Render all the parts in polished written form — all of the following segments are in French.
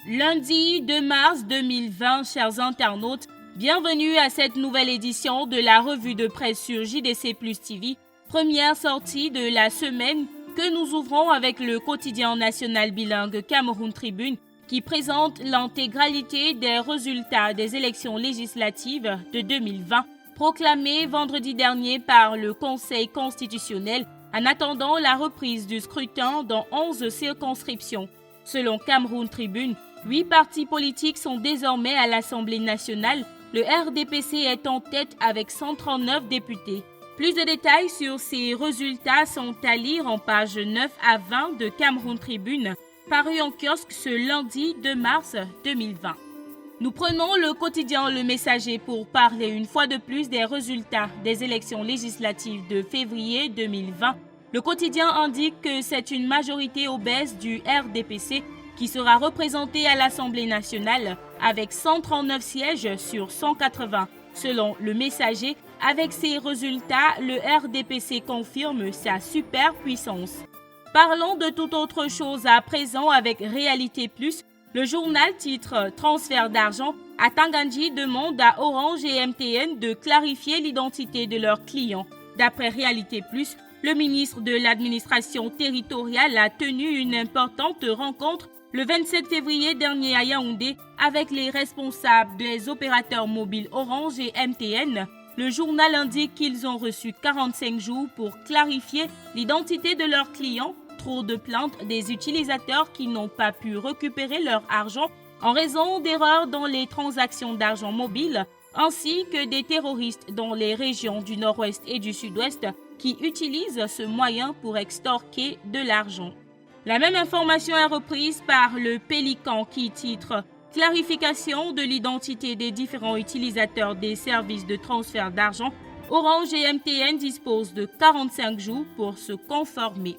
Lundi 2 mars 2020, chers internautes, bienvenue à cette nouvelle édition de la revue de presse sur JDC Plus TV, première sortie de la semaine que nous ouvrons avec le quotidien national bilingue Cameroun Tribune qui présente l'intégralité des résultats des élections législatives de 2020 proclamées vendredi dernier par le Conseil constitutionnel en attendant la reprise du scrutin dans 11 circonscriptions. Selon Cameroun Tribune, 8 partis politiques sont désormais à l'Assemblée nationale. Le RDPC est en tête avec 139 députés. Plus de détails sur ces résultats sont à lire en pages 9 à 20 de Cameroun Tribune, paru en kiosque ce lundi 2 mars 2020. Nous prenons le quotidien Le Messager pour parler une fois de plus des résultats des élections législatives de février 2020. Le quotidien indique que c'est une majorité obèse du RDPC qui sera représentée à l'Assemblée nationale avec 139 sièges sur 180. Selon Le Messager, avec ces résultats, le RDPC confirme sa superpuissance. Parlons de toute autre chose à présent avec Réalité Plus. Le journal titre « Transfert d'argent ». Atangandji demande à Orange et MTN de clarifier l'identité de leurs clients. D'après Réalité Plus, le ministre de l'administration territoriale a tenu une importante rencontre le 27 février dernier à Yaoundé avec les responsables des opérateurs mobiles Orange et MTN. Le journal indique qu'ils ont reçu 45 jours pour clarifier l'identité de leurs clients. Trop de plaintes des utilisateurs qui n'ont pas pu récupérer leur argent en raison d'erreurs dans les transactions d'argent mobile, ainsi que des terroristes dans les régions du nord-ouest et du sud-ouest qui utilisent ce moyen pour extorquer de l'argent. La même information est reprise par le Pélican qui titre « Clarification de l'identité des différents utilisateurs des services de transfert d'argent. Orange et MTN disposent de 45 jours pour se conformer ».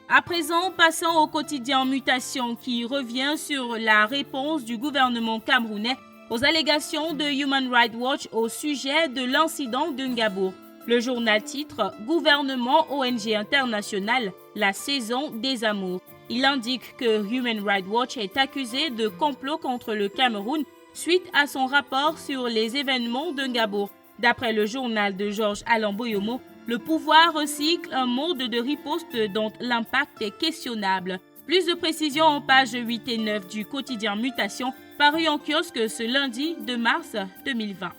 À présent, passons au quotidien Mutation qui revient sur la réponse du gouvernement camerounais aux allégations de Human Rights Watch au sujet de l'incident de Ngabour. Le journal titre « Gouvernement ONG international, la saison des amours ». Il indique que Human Rights Watch est accusé de complot contre le Cameroun suite à son rapport sur les événements de Ngabour. D'après le journal de Georges Alain Boyomo, le pouvoir recycle un mode de riposte dont l'impact est questionnable. Plus de précisions en pages 8 et 9 du quotidien Mutation, paru en kiosque ce lundi 2 mars 2020.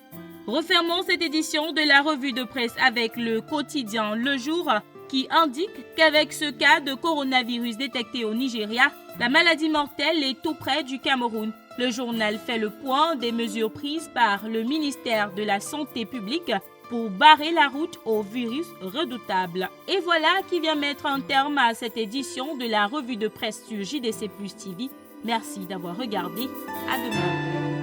Refermons cette édition de la revue de presse avec le quotidien Le Jour qui indique qu'avec ce cas de coronavirus détecté au Nigeria, la maladie mortelle est tout près du Cameroun. Le journal fait le point des mesures prises par le ministère de la Santé publique pour barrer la route au virus redoutable. Et voilà qui vient mettre un terme à cette édition de la revue de presse sur JDC Plus TV. Merci d'avoir regardé. À demain.